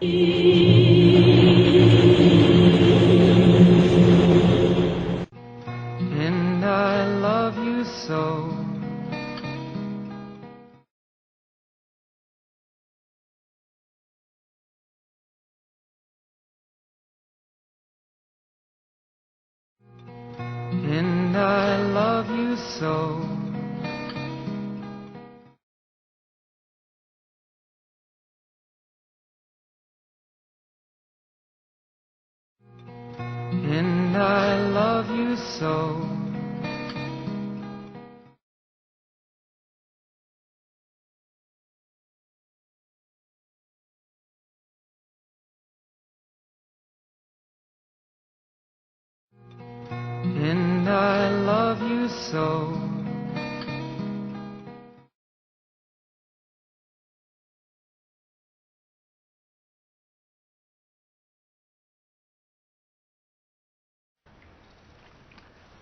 And I love you so. And I love you so. And I love you so. And I love you so.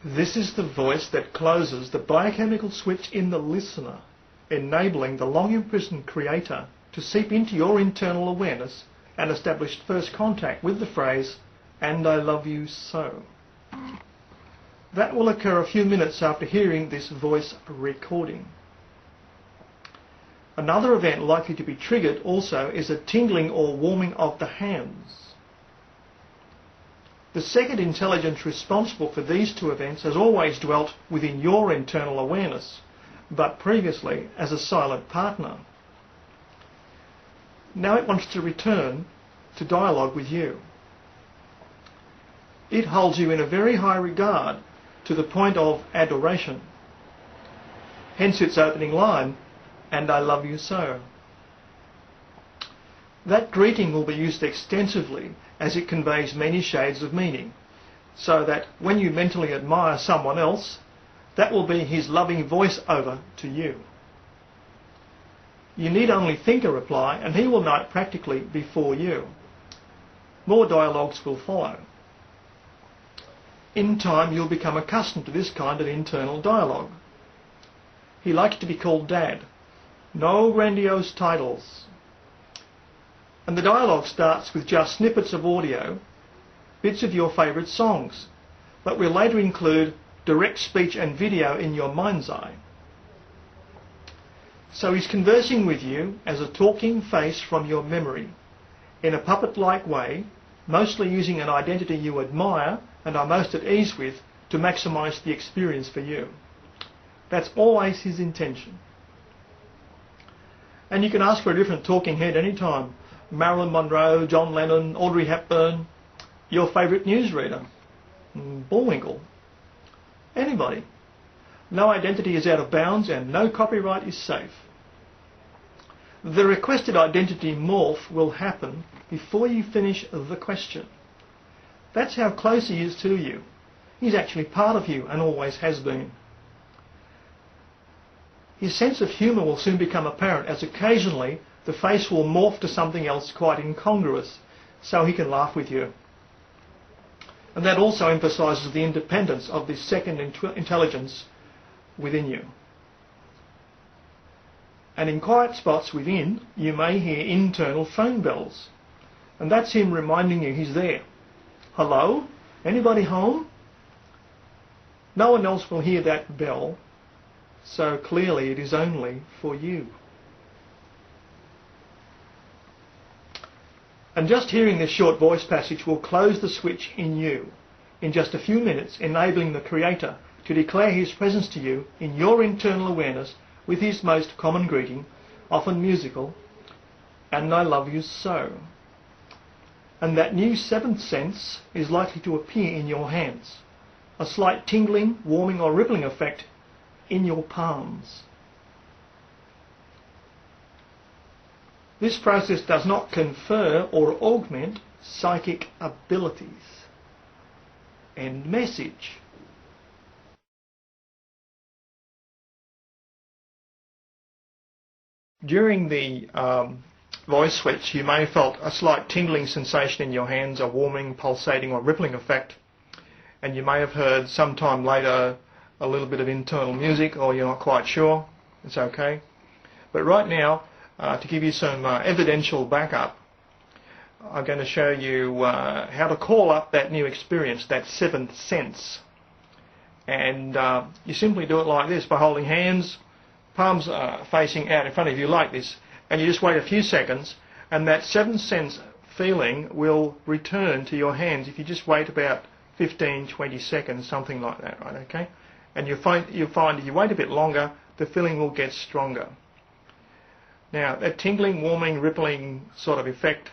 This is the voice that closes the biochemical switch in the listener, enabling the long-imprisoned creator to seep into your internal awareness and establish first contact with the phrase, "And I love you so." That will occur a few minutes after hearing this voice recording. Another event likely to be triggered also is a tingling or warming of the hands. The second intelligence responsible for these two events has always dwelt within your internal awareness, but previously as a silent partner. Now it wants to return to dialogue with you. It holds you in a very high regard to the point of adoration. Hence its opening line, "And I love you so." That greeting will be used extensively as it conveys many shades of meaning, so that when you mentally admire someone else, that will be his loving voice-over to you. You need only think a reply and he will know it practically before you. More dialogues will follow. In time you'll become accustomed to this kind of internal dialogue. He likes to be called Dad. No grandiose titles. And the dialogue starts with just snippets of audio, bits of your favourite songs, but will later include direct speech and video in your mind's eye. So he's conversing with you as a talking face from your memory, in a puppet-like way, mostly using an identity you admire and are most at ease with to maximise the experience for you. That's always his intention. And you can ask for a different talking head anytime. Marilyn Monroe, John Lennon, Audrey Hepburn, your favourite newsreader, Bullwinkle, anybody. No identity is out of bounds and no copyright is safe. The requested identity morph will happen before you finish the question. That's how close he is to you. He's actually part of you and always has been. His sense of humour will soon become apparent as occasionally the face will morph to something else quite incongruous, so he can laugh with you. And that also emphasises the independence of this second intelligence within you. And in quiet spots within, you may hear internal phone bells. And that's him reminding you he's there. Hello? Anybody home? No one else will hear that bell, so clearly it is only for you. And just hearing this short voice passage will close the switch in you in just a few minutes, enabling the Creator to declare his presence to you in your internal awareness with his most common greeting, often musical, "And I love you so." And that new seventh sense is likely to appear in your hands, a slight tingling, warming or rippling effect in your palms. This process does not confer or augment psychic abilities. End message. During the voice switch, you may have felt a slight tingling sensation in your hands, a warming, pulsating or rippling effect, and you may have heard sometime later a little bit of internal music, or you're not quite sure. It's okay. But right now, to give you some evidential backup, I'm going to show you how to call up that new experience, that seventh sense. And you simply do it like this, by holding hands, palms facing out in front of you like this, and you just wait a few seconds, and that seventh sense feeling will return to your hands if you just wait about 15, 20 seconds, something like that, right, okay? And you'll find if you wait a bit longer, the feeling will get stronger. Now, that tingling, warming, rippling sort of effect,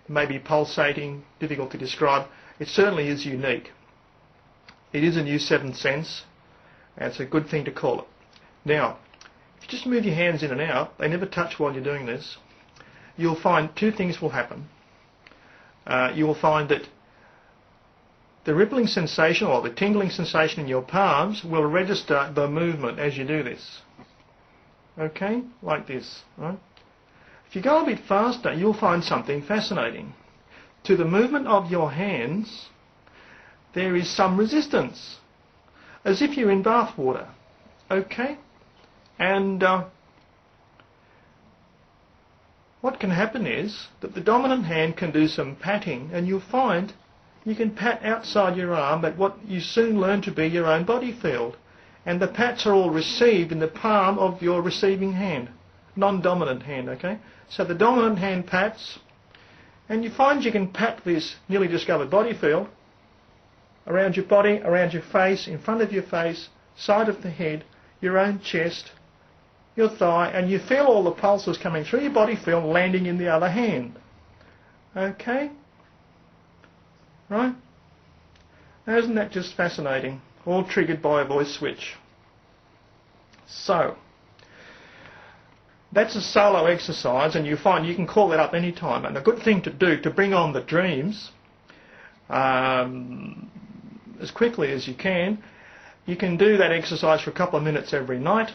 maybe pulsating, difficult to describe, it certainly is unique. It is a new seventh sense, and it's a good thing to call it. Now, if you just move your hands in and out, they never touch while you're doing this, you'll find two things will happen. You will find that the rippling sensation or the tingling sensation in your palms will register the movement as you do this. Okay? Like this. Right? If you go a bit faster, you'll find something fascinating. To the movement of your hands, there is some resistance, as if you're in bath water. Okay? And what can happen is that the dominant hand can do some patting, and you'll find you can pat outside your arm at what you soon learn to be your own body field. And the pats are all received in the palm of your receiving hand, non-dominant hand, okay? So the dominant hand pats, and you find you can pat this newly discovered body field around your body, around your face, in front of your face, side of the head, your own chest, your thigh, and you feel all the pulses coming through your body field landing in the other hand. Okay? Right? Now, isn't that just fascinating? All triggered by a voice switch. So, that's a solo exercise, and you find you can call that up any time. And a good thing to do to bring on the dreams as quickly as you can do that exercise for a couple of minutes every night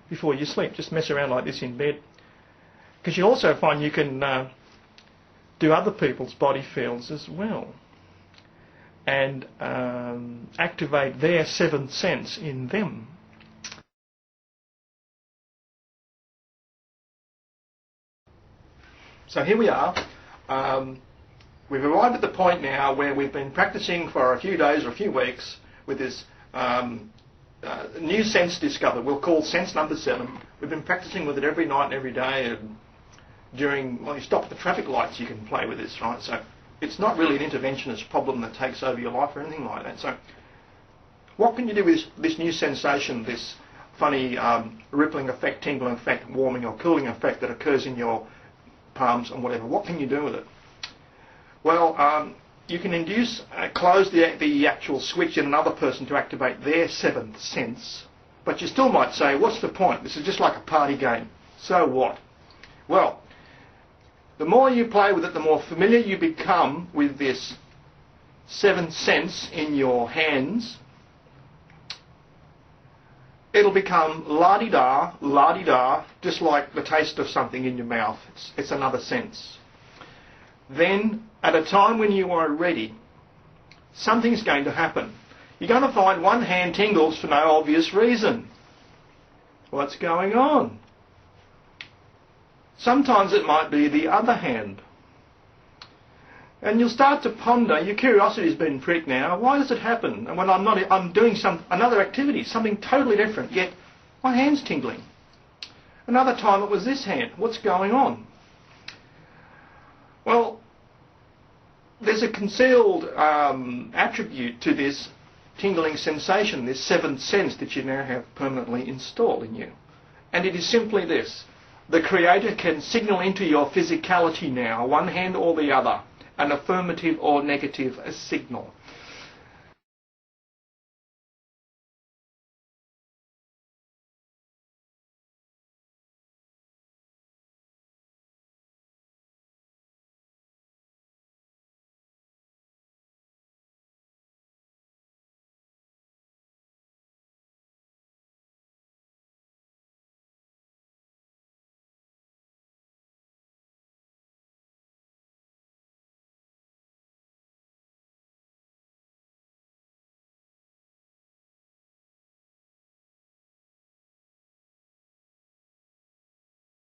before you sleep. Just mess around like this in bed. Because you also find you can do other people's body fields as well, and activate their seventh sense in them. So here we are. We've arrived at the point now where we've been practicing for a few days or a few weeks with this new sense discovered. We'll call sense number 7. We've been practicing with it every night and every day, and during, well, you stop at the traffic lights, you can play with this, right? So it's not really an interventionist problem that takes over your life or anything like that. So what can you do with this new sensation, this funny rippling effect, tingling effect, warming or cooling effect that occurs in your palms and whatever? What can you do with it? Well, you can induce, close the actual switch in another person to activate their seventh sense, but you still might say, what's the point? This is just like a party game. So what? Well, the more you play with it, the more familiar you become with this seventh sense in your hands. It'll become la-di-da, just like the taste of something in your mouth. It's another sense. Then, at a time when you are ready, something's going to happen. You're going to find one hand tingles for no obvious reason. What's going on? Sometimes it might be the other hand. And you'll start to ponder, your curiosity's been pricked now, why does it happen? And when I'm doing another activity, something totally different, yet my hand's tingling. Another time it was this hand. What's going on? Well, there's a concealed attribute to this tingling sensation, this seventh sense that you now have permanently installed in you. And it is simply this. The Creator can signal into your physicality now, one hand or the other, an affirmative or negative signal.